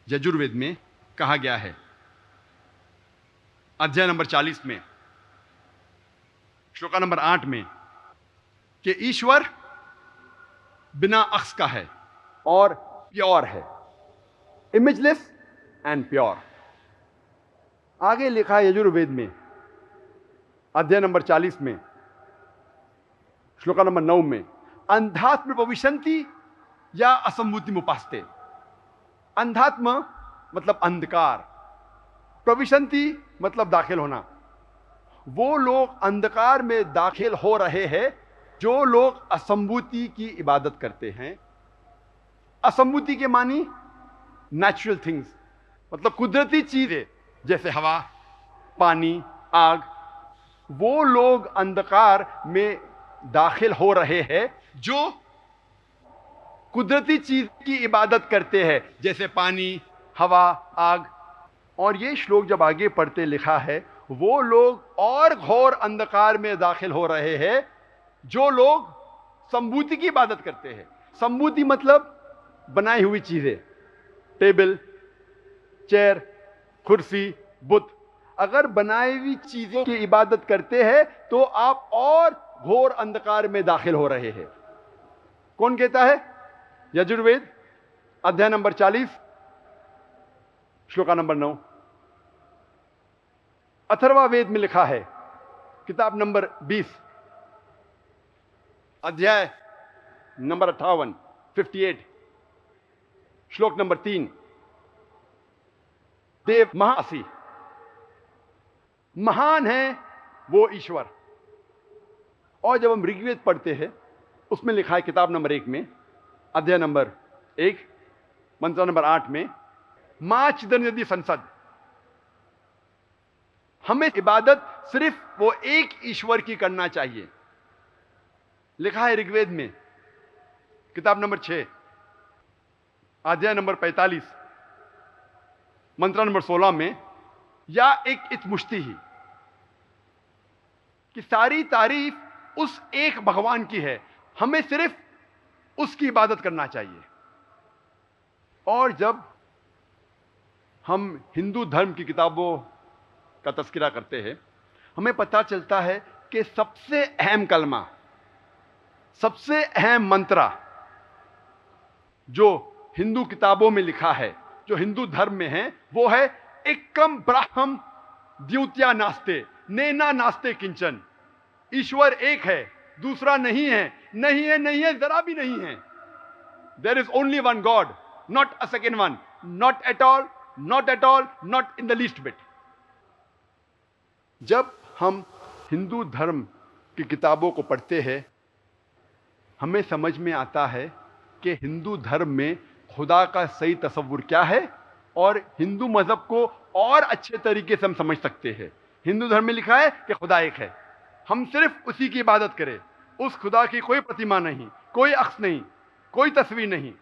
यजुर्वेद में कहा गया है, अध्याय नंबर 40 में, श्लोका नंबर 8 में, कि ईश्वर बिना अक्स का है और प्योर है, इमेजलेस एंड प्योर। आगे लिखा है यजुर्वेद में, अध्याय नंबर 40 में, श्लोका नंबर 9 में, अंधात्म प्रविशन्ति या असंभूति मुपास्ते। अंधात्म मतलब अंधकार, प्रविशन्ति मतलब दाखिल होना। वो लोग अंधकार में दाखिल हो रहे हैं जो लोग असंभूति की इबादत करते हैं। असंभूति के मानी नेचुरल थिंग्स, मतलब कुदरती चीजें जैसे हवा, पानी, आग। वो लोग अंधकार में दाखिल हो रहे हैं जो कुदरती चीज की इबादत करते हैं जैसे पानी, हवा, आग। और ये श्लोक जब आगे पढ़ते लिखा है, वो लोग और घोर अंधकार में दाखिल हो रहे हैं जो लोग संभूति की इबादत करते हैं। संभूति मतलब बनाई हुई चीजें, टेबल, चेयर, कुर्सी, बुत। अगर बनाई हुई चीजों की इबादत करते हैं तो आप और घोर अंधकार में दाखिल हो रहे हैं। कौन कहता है? यजुर्वेद अध्याय नंबर 40 श्लोका नंबर 9। अथर्वा वेद में लिखा है, किताब नंबर 20, अध्याय नंबर 58, 58, श्लोक नंबर 3, देव महासी, महान है वो ईश्वर। और जब हम ऋग्वेद पढ़ते हैं, उसमें लिखा है किताब नंबर 1 में, अध्याय नंबर 1, मंत्र नंबर 8 में, मां चिदन्यदि संसद। हमें इबादत सिर्फ वो एक ईश्वर की करना चाहिए। लिखा है ऋग्वेद में, किताब नंबर 6, अध्याय नंबर 45, मंत्र नंबर 16 में, या एक इतमुष्टि ही, कि सारी तारीफ उस एक भगवान की है, हमें सिर्फ उसकी इबादत करना चाहिए। और जब हम हिंदू धर्म की किताबों का तज़किरा करते हैं, हमें पता चलता है कि सबसे अहम कलमा, सबसे अहम मंत्रा जो हिंदू किताबों में लिखा है, जो हिंदू धर्म में है, वो है एकम ब्रह्म द्वितीया नास्ते नेना नास्ते किंचन। ईश्वर एक है, दूसरा नहीं है, नहीं है, नहीं है, जरा भी नहीं है। There is only one God, not a second one, not at all, not at all, not in the least bit. जब हम हिंदू धर्म की किताबों को पढ़ते हैं, हमें समझ में आता है कि हिंदू धर्म में खुदा का सही तसव्वुर क्या है, और हिंदू मजहब को और अच्छे तरीके से हम समझ सकते हैं। हिंदू धर्म में लिखा है कि खुदा एक है, हम सिर्फ उसी की इबादत करें। उस खुदा की कोई प्रतिमा नहीं, कोई अक्स नहीं, कोई तस्वीर नहीं।